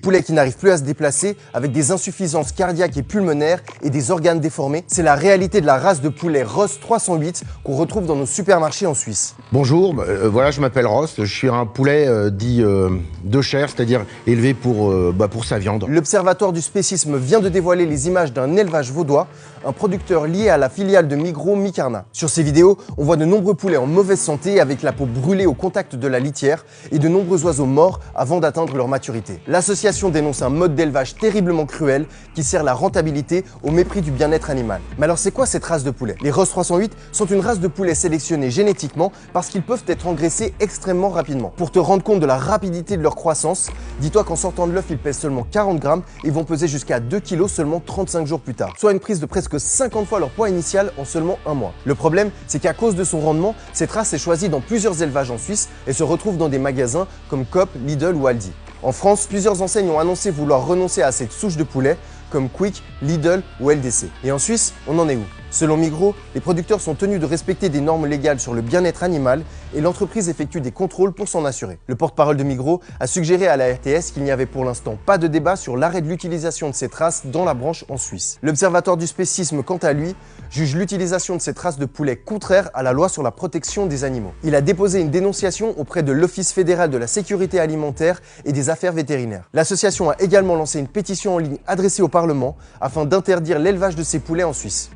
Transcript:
Poulets qui n'arrivent plus à se déplacer, avec des insuffisances cardiaques et pulmonaires et des organes déformés. C'est la réalité de la race de poulet Ross 308 qu'on retrouve dans nos supermarchés en Suisse. Bonjour, voilà, je m'appelle Ross, je suis un poulet dit de chair, c'est-à-dire élevé pour sa viande. L'Observatoire du spécisme vient de dévoiler les images d'un élevage vaudois, un producteur lié à la filiale de Migros Micarna. Sur ces vidéos, on voit de nombreux poulets en mauvaise santé avec la peau brûlée au contact de la litière et de nombreux oiseaux morts avant d'atteindre leur maturité. L'association dénonce un mode d'élevage terriblement cruel qui sert la rentabilité au mépris du bien-être animal. Mais alors c'est quoi cette race de poulet? Les Ross 308 sont une race de poulet sélectionnée génétiquement parce qu'ils peuvent être engraissés extrêmement rapidement. Pour te rendre compte de la rapidité de leur croissance, dis-toi qu'en sortant de l'œuf, ils pèsent seulement 40 grammes et vont peser jusqu'à 2 kg seulement 35 jours plus tard, soit une prise de presque 50 fois leur poids initial en seulement un mois. Le problème, c'est qu'à cause de son rendement, cette race est choisie dans plusieurs élevages en Suisse et se retrouve dans des magasins comme Coop, Lidl ou Aldi. En France, plusieurs enseignes ont annoncé vouloir renoncer à cette souche de poulet, comme Quick, Lidl ou LDC. Et en Suisse, on en est où? Selon Migros, les producteurs sont tenus de respecter des normes légales sur le bien-être animal et l'entreprise effectue des contrôles pour s'en assurer. Le porte-parole de Migros a suggéré à la RTS qu'il n'y avait pour l'instant pas de débat sur l'arrêt de l'utilisation de cette race dans la branche en Suisse. L'Observatoire du spécisme, quant à lui, juge l'utilisation de cette race de poulet contraire à la loi sur la protection des animaux. Il a déposé une dénonciation auprès de l'Office fédéral de la sécurité alimentaire et des affaires vétérinaires. L'association a également lancé une pétition en ligne adressée au Parlement afin d'interdire l'élevage de ces poulets en Suisse.